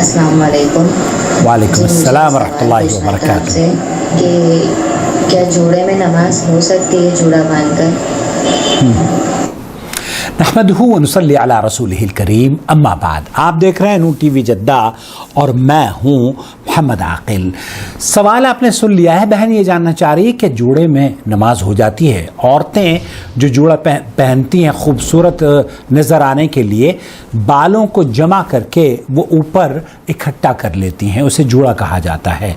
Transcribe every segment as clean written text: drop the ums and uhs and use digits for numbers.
السلام علیکم. وعلیکم السلام ورحمۃ اللہ وبرکاتہ. کہ کیا جوڑے میں نماز ہو سکتی ہے جوڑا باندھ کر؟ نحمدہ ونصلی علی رسولہ الکریم، اما بعد. آپ دیکھ رہے ہیں نور ٹی وی جدہ اور میں ہوں محمد عاقل. سوال آپ نے سن لیا ہے. بہن یہ جاننا چاہ رہی ہے کہ جوڑے میں نماز ہو جاتی ہے. عورتیں جو جوڑا پہنتی ہیں خوبصورت نظر آنے کے لیے، بالوں کو جمع کر کے وہ اوپر اکٹھا کر لیتی ہیں، اسے جوڑا کہا جاتا ہے.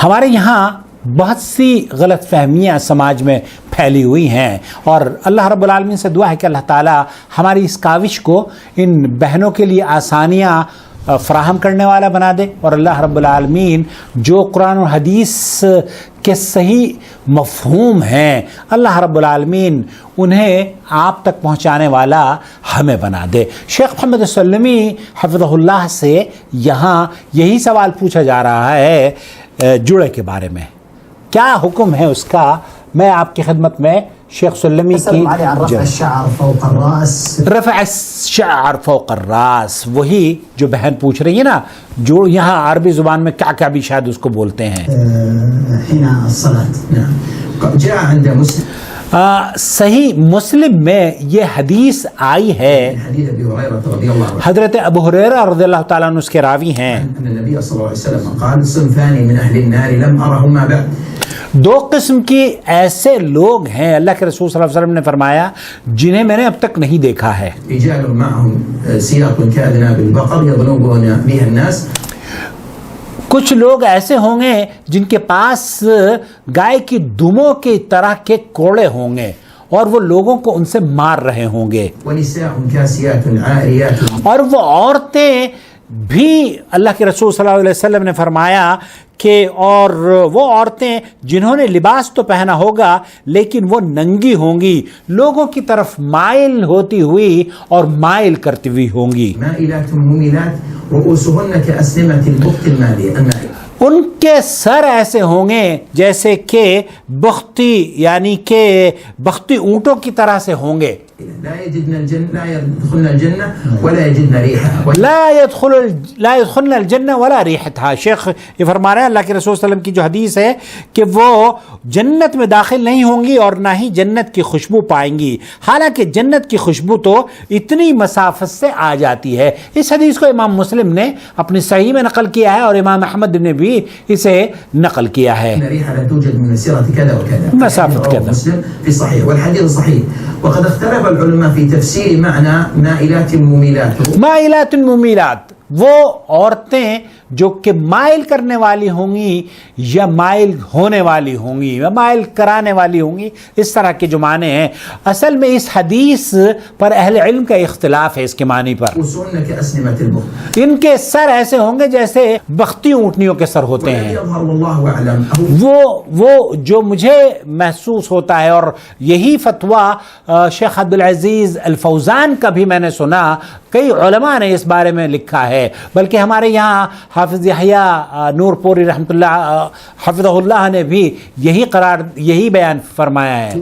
ہمارے یہاں بہت سی غلط فہمیاں سماج میں پھیلی ہوئی ہیں، اور اللہ رب العالمین سے دعا ہے کہ اللہ تعالیٰ ہماری اس کاوش کو ان بہنوں کے لیے آسانیاں فراہم کرنے والا بنا دے، اور اللہ رب العالمین جو قرآن و حدیث کے صحیح مفہوم ہیں اللہ رب العالمین انہیں آپ تک پہنچانے والا ہمیں بنا دے. شیخ محمد سلمی حفظہ اللہ سے یہاں یہی سوال پوچھا جا رہا ہے جوڑے کے بارے میں. کیا حکم ہے اس کا؟ میں آپ کی خدمت میں شیخ سلمی کی رفع الشعر فوق الراس. رفع الشعر فوق الراس، وہی جو بہن پوچھ رہی ہے نا، جو یہاں عربی زبان میں کیا کیا بھی شاید اس کو بولتے ہیں. حين الصلاة. جاء عند مسلم صحیح مسلم میں یہ حدیث آئی ہے. حديث ابي هريره رضي الله عنه حضرت ابو ہریرہ رضی اللہ تعالیٰ عنہ اس کے راوی ہیں. ان النبي صلى الله عليه وسلم قال صنفان من اهل النار لم ارهما بعد. دو قسم کی ایسے لوگ ہیں، اللہ کے رسول صلی اللہ علیہ وسلم نے فرمایا، جنہیں میں نے اب تک نہیں دیکھا ہے. رجال معهم سياط كأذناب البقر يضربون بها الناس. کچھ لوگ ایسے ہوں گے جن کے پاس گائے کی دموں کی طرح کے کوڑے ہوں گے اور وہ لوگوں کو ان سے مار رہے ہوں گے. ونساء كاسيات عاريات. اور وہ عورتیں بھی اللہ کے رسول صلی اللہ علیہ وسلم نے فرمایا کہ اور وہ عورتیں جنہوں نے لباس تو پہنا ہوگا لیکن وہ ننگی ہوں گی، لوگوں کی طرف مائل ہوتی ہوئی اور مائل کرتی ہوئی ہوں گی. مائلات مميلات رؤوسهن كأسنمة البخت المائل. ان کے سر ایسے ہوں گے جیسے کہ بختی، یعنی کہ بختی اونٹوں کی طرح سے ہوں گے. لا يدخلن الجنة ولا يجدن ريحها. لا يدخلن الجنة ولا ريحتها. شیخ یہ فرما رہے ہیں اللہ کے رسول صلی اللہ علیہ وسلم کی جو حدیث ہے کہ وہ جنت میں داخل نہیں ہوں گی اور نہ ہی جنت کی خوشبو پائیں گی، حالانکہ جنت کی خوشبو تو اتنی مسافت سے آ جاتی ہے. اس حدیث کو امام مسلم نے اپنی صحیح میں نقل کیا ہے اور امام احمد نے بھی اسے نقل کیا ہے. مسافت كذا. مسلم في صحيح والحديث صحيح. وقد اختلف العلماء في تفسير معنى مائلات مميلات. مائلات ممیلات، وہ عورتیں جو کہ مائل کرنے والی ہوں گی یا مائل ہونے والی ہوں گی یا مائل کرانے والی ہوں گی، اس طرح کے جو معنی ہیں. اصل میں اس حدیث پر اہل علم کا اختلاف ہے اس کے معنی پر. ان کے سر ایسے ہوں گے جیسے بختی اونٹنیوں کے سر ہوتے ہیں. وہ جو مجھے محسوس ہوتا ہے، اور یہی فتویٰ شیخ عبدالعزیز الفوزان کا بھی میں نے سنا، کئی علماء نے اس بارے میں لکھا ہے، بلکہ ہمارے یہاں حافظ یحییٰ نور پوری رحمۃ اللہ حفظہ اللہ نے بھی یہی بیان فرمایا ہے.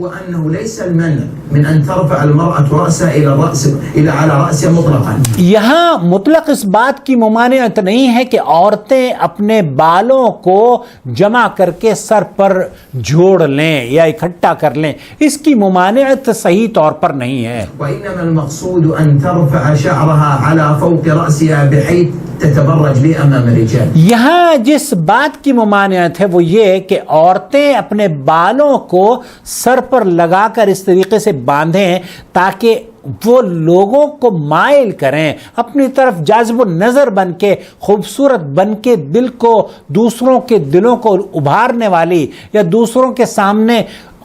یہاں مطلق اس بات کی ممانعت نہیں ہے کہ عورتیں اپنے بالوں کو جمع کر کے سر پر جوڑ لیں یا اکٹھا کر لیں، اس کی ممانعت صحیح طور پر نہیں ہے. وإنما المقصود أن ترفع شعرها على فوق رأسها بحيث تتبرج لي أمام الرجال. یہاں جس بات کی ممانعت ہے وہ یہ کہ عورتیں اپنے بالوں کو سر پر لگا کر اس طریقے سے باندھیں تاکہ وہ لوگوں کو مائل کریں اپنی طرف، جاذب النظر بن کے، خوبصورت بن کے، دل کو، دوسروں کے دلوں کو ابھارنے والی یا دوسروں کے سامنے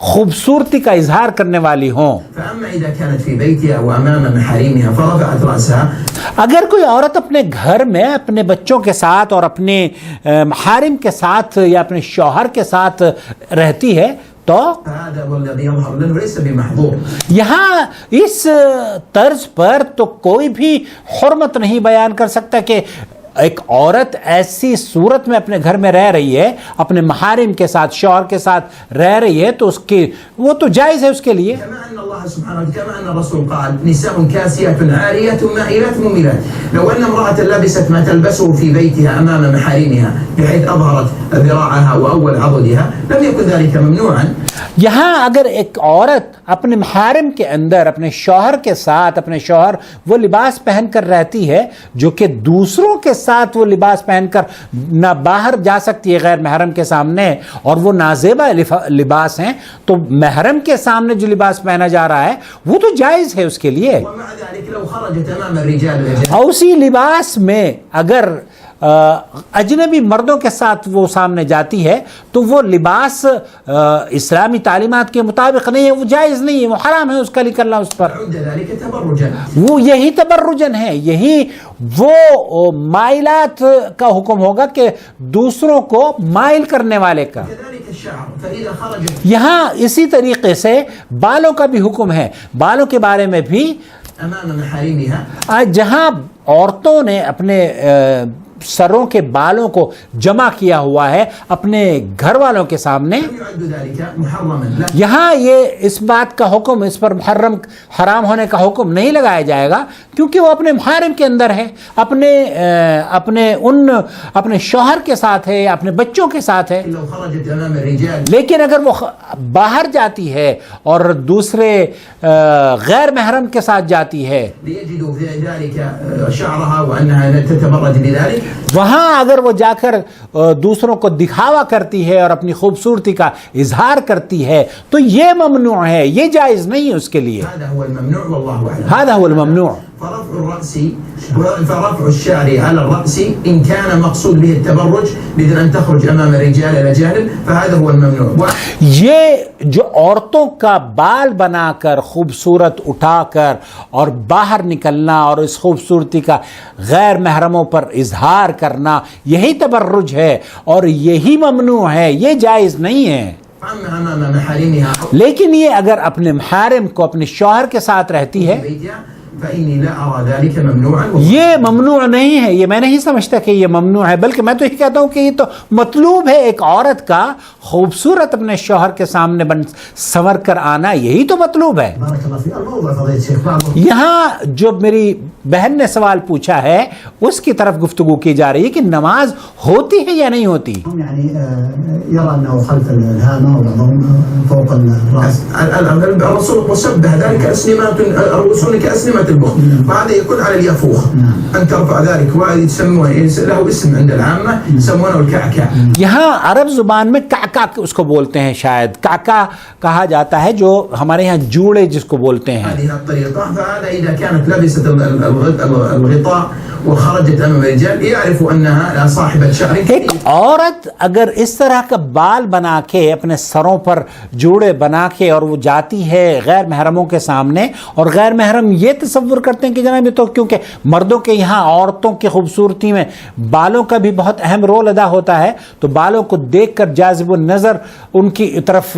خوبصورتی کا اظہار کرنے والی ہوں. اگر کوئی عورت اپنے گھر میں اپنے بچوں کے ساتھ اور اپنے محارم کے ساتھ یا اپنے شوہر کے ساتھ رہتی ہے تو یہاں اس طرز پر تو کوئی بھی حرمت نہیں بیان کر سکتا کہ ایک عورت ایسی صورت میں اپنے گھر میں رہ رہی ہے، اپنے محارم کے ساتھ، شوہر کے ساتھ رہ رہی ہے، تو اس کی وہ تو جائز ہے اس کے لیے. كما أن الله سبحانه وتعالى كما أن الرسول قال نساء كاسيات عاريات مائلات مميلات. لو أن امرأة لبست ما تلبسه في بيتها أمام محارمها بحيث أظهرت ذراعها وأول عضدها لم يكن ذلك ممنوعا. یہاں اگر ایک عورت اپنے محارم کے اندر اپنے شوہر کے ساتھ، اپنے شوہر وہ لباس پہن کر رہتی ہے جو کہ دوسروں کے ساتھ وہ لباس پہن کر نہ باہر جا سکتی ہے غیر محرم کے سامنے، اور وہ نازیبہ لباس ہیں، تو محرم کے سامنے جو لباس پہنا جا رہا ہے وہ تو جائز ہے اس کے لیے. ومع ذلك لو خرجت أمام الرجال اور اسی لباس میں اگر اجنبی مردوں کے ساتھ وہ سامنے جاتی ہے تو وہ لباس اسلامی تعلیمات کے مطابق نہیں ہے، وہ جائز نہیں ہے، وہ حرام ہے اس کا نکلنا اس پر. عد ذلك تبرجا. وہ یہی تبرجن ہے، یہی وہ مائلات کا حکم ہوگا کہ دوسروں کو مائل کرنے والے کا. كذلك الشعر فإذا خرجت یہاں اسی طریقے سے بالوں کا بھی حکم ہے. بالوں کے بارے میں بھی أمام محارمها جہاں عورتوں نے اپنے سروں کے بالوں کو جمع کیا ہوا ہے اپنے گھر والوں کے سامنے، لم يعد ذلك محرما. لا یہاں یہ اس بات کا حکم، اس پر محرم حرام ہونے کا حکم نہیں لگایا جائے گا، کیونکہ وہ اپنے محارم کے اندر ہے، اپنے شوہر کے ساتھ ہے، اپنے بچوں کے ساتھ ہے. لو خرجت أمام الرجال لیکن اگر وہ باہر جاتی ہے اور دوسرے غیر محرم کے ساتھ جاتی ہے، ليجدوا في ذلك شعرها وأنها تتبرج بذلك وہاں اگر وہ جا کر دوسروں کو دکھاوا کرتی ہے اور اپنی خوبصورتی کا اظہار کرتی ہے تو یہ ممنوع ہے، یہ جائز نہیں ہے اس کے لیے. هذا هو الممنوع والله أعلم. هذا هو الممنوع. فرفع الرأس فرفع الشعر على الرأس إن كان مقصود به التبرج بدون أن تخرج أمام الرجال الأجانب فهذا هو الممنوع. یہ جو عورتوں کا بال بنا کر خوبصورت اٹھا کر اور باہر نکلنا اور اس خوبصورتی کا غیر محرموں پر اظہار کرنا، یہی تبرج ہے اور یہی ممنوع ہے، یہ جائز نہیں ہے. أما أمام محارمها لیکن یہ اگر اپنے محارم کو اپنے شوہر کے ساتھ رہتی ہے، بيتها فإني لا أرى ذلك ممنوعا. یہ ممنوع نہیں ہے. یہ میں نہیں سمجھتا کہ یہ ممنوع ہے، بلکہ میں تو یہ کہتا ہوں کہ یہ تو مطلوب ہے ایک عورت کا خوبصورت اپنے شوہر کے سامنے سنور کر آنا، یہی تو مطلوب ہے. بارك الله فيك. الموضوع فضيلة الشيخ بعض یہاں جو میری بہن نے سوال پوچھا ہے اس کی طرف گفتگو کی جا رہی ہے کہ نماز ہوتی ہے یا نہیں ہوتی. يعني يرى أنه خلف الهامة وبعضهم فوق الرأس. الرسول شبه ذلك أسنمة الرؤوس كأسنمة البخت وهذا يكون على اليافوخ أن ترفع ذلك وهذا يسمونه له اسم عند العامة يسمونه الكعكع. یہاں عرب زبان میں کعکا اس کو بولتے ہیں، شاید کعکا کہا جاتا ہے، جو ہمارے یہاں جوڑے جس کو بولتے ہیں. هذه الطريقة فهذا إذا كانت لبست الغطاء وخرجت أمام الرجال يعرف أنها صاحبة شعر. ایک عورت اگر اس طرح کا بال بنا کے اپنے سروں پر جوڑے بنا کے اور وہ جاتی ہے غیر محرموں کے سامنے، اور غیر محرم یہ تصور کرتے ہیں کہ جناب یہ تو کیونکہ مردوں کے یہاں عورتوں کی خوبصورتی میں بالوں کا بھی بہت اہم رول ادا ہوتا ہے، تو بالوں کو دیکھ کر جاذب النظر ان کی طرف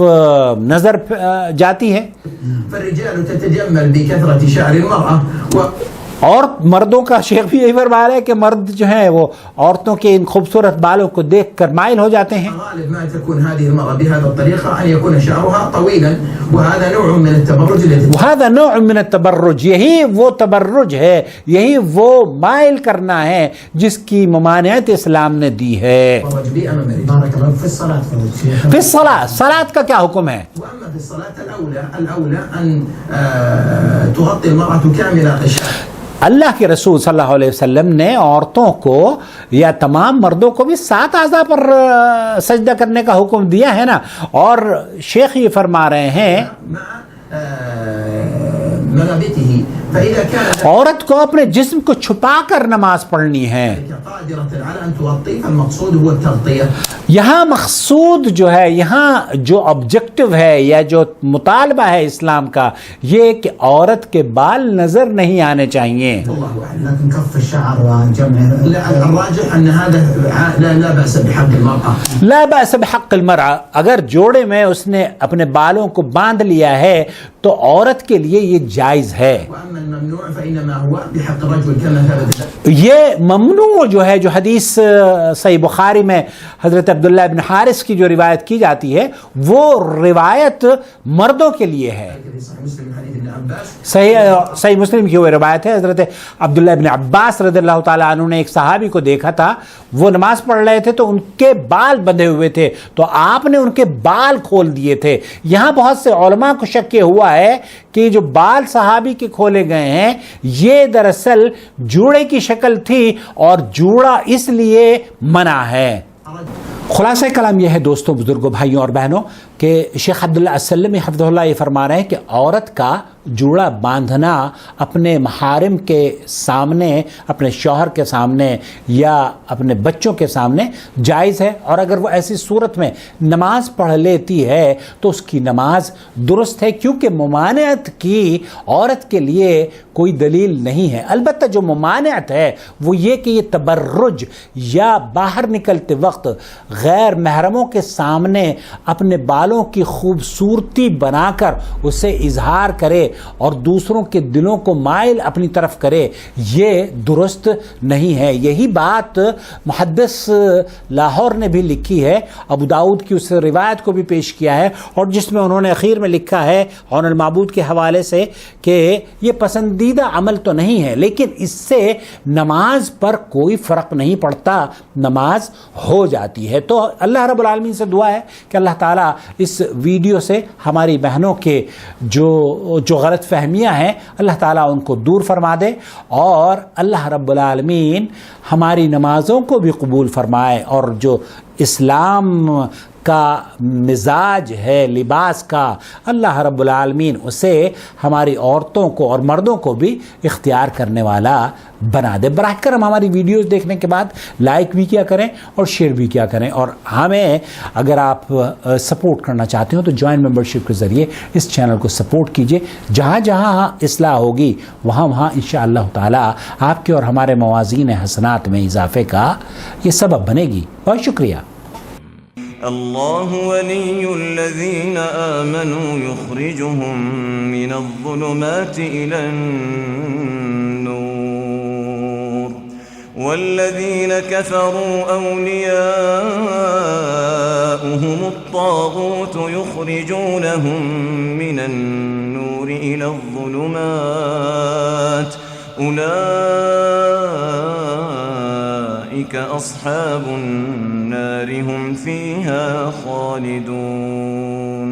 نظر جاتی ہے. فالرجال تتجمل بكثرة شعر المرأة اور مردوں کا شیخ بھی یہی فرما رہا ہے کہ مرد جو ہیں وہ عورتوں کے ان خوبصورت بالوں کو دیکھ کر مائل ہو جاتے ہیں. غالب ما تكون هذه المرأة بهذه الطريقة أن يكون شعرها طويلا وهذا نوع من التبرج الذي وهذا نوع من التبرج، یہی وہ تبرج ہے، یہی وہ مائل کرنا ہے جس کی ممانعت اسلام نے دی ہے. تبرج به أمام الرجال. بارك الله في الصلاة فضيلة الشيخ. پھر صلاۃ کا کیا حکم ہے؟ وأما في الصلاة الأولى أن تغطي المرأة كامل الشعر. اللہ کے رسول صلی اللہ علیہ وسلم نے عورتوں کو یا تمام مردوں کو بھی 7 اعضاء پر سجدہ کرنے کا حکم دیا ہے نا. اور شیخ یہ فرما رہے ہیں ملابته فإذا كانت عورت کو اپنے جسم کو چھپا کر نماز پڑھنی ہے. قادرة على أن تغطي فالمقصود هو التغطية. یہاں مقصود جو ہے، یہاں جو آبجیکٹو ہے یا جو مطالبہ ہے اسلام کا، یہ کہ عورت کے بال نظر نہیں آنے چاہیے. والله أعلم. لكن كف الشعر وجمع لا الراجح أن هذا لا بأس بحق المرأة. لا بأس بحق المرأة، اگر جوڑے میں اس نے اپنے بالوں کو باندھ لیا ہے تو عورت کے لیے یہ جائز ہے. وأما الممنوع فإنما هو بحق الرجل كما ثبت. یہ ممنوع جو ہے، جو حدیث صحیح بخاری میں حضرت عبداللہ بن حارث کی جو روایت کی جاتی ہے، وہ روایت مردوں کے لیے ہے. صحیح مسلم کی وہ روایت ہے. حضرت عبداللہ بن عباس رضی اللہ تعالیٰ عنہ نے ایک صحابی کو دیکھا تھا، وہ نماز پڑھ رہے تھے تو ان کے بال بندھے ہوئے تھے، تو آپ نے ان کے بال کھول دیے تھے. یہاں بہت سے علماء کو شک یہ ہوا ہے کہ جو بال صحابی کے کھولے گئے ہیں یہ دراصل جوڑے کی شکل تھی اور جوڑا اس لیے منع ہے. خلاصہ کلام یہ ہے دوستوں، بزرگوں، بھائیوں اور بہنوں، کہ شیخ عبداللہ السلمی حفظہ اللہ یہ فرما رہے ہیں کہ عورت کا جوڑا باندھنا اپنے محارم کے سامنے، اپنے شوہر کے سامنے یا اپنے بچوں کے سامنے جائز ہے، اور اگر وہ ایسی صورت میں نماز پڑھ لیتی ہے تو اس کی نماز درست ہے، کیونکہ ممانعت کی عورت کے لیے کوئی دلیل نہیں ہے. البتہ جو ممانعت ہے وہ یہ کہ یہ تبرج یا باہر نکلتے وقت غیر محرموں کے سامنے اپنے بالوں کی خوبصورتی بنا کر اسے اظہار کرے اور دوسروں کے دلوں کو مائل اپنی طرف کرے، یہ درست نہیں ہے. یہی بات محدث لاہور نے بھی لکھی ہے، ابو داؤد کی اس روایت کو بھی پیش کیا ہے، اور جس میں انہوں نے اخیر میں لکھا ہے عون المعبود کے حوالے سے کہ یہ پسندیدہ عمل تو نہیں ہے، لیکن اس سے نماز پر کوئی فرق نہیں پڑتا، نماز ہو جاتی ہے. تو اللہ رب العالمین سے دعا ہے کہ اللہ تعالیٰ اس ویڈیو سے ہماری بہنوں کے جو غلط فہمیاں ہیں اللہ تعالیٰ ان کو دور فرما دے، اور اللہ رب العالمین ہماری نمازوں کو بھی قبول فرمائے، اور جو اسلام کا مزاج ہے لباس کا اللہ رب العالمین اسے ہماری عورتوں کو اور مردوں کو بھی اختیار کرنے والا بنا دے. براہ کرم ہماری ویڈیوز دیکھنے کے بعد لائک بھی کیا کریں اور شیئر بھی کیا کریں، اور ہمیں اگر آپ سپورٹ کرنا چاہتے ہو تو جوائن ممبرشپ کے ذریعے اس چینل کو سپورٹ کیجئے. جہاں جہاں اصلاح ہوگی وہاں وہاں انشاءاللہ تعالی آپ کے اور ہمارے موازین حسنات میں اضافے کا یہ سبب بنے گی. بہت شکریہ. الله ولي الذين آمنوا يخرجهم من الظلمات إلى النور والذين كفروا أولياؤهم الطاغوت يخرجونهم من النور إلى الظلمات أولئك أصحاب النار هم فيها خالدون.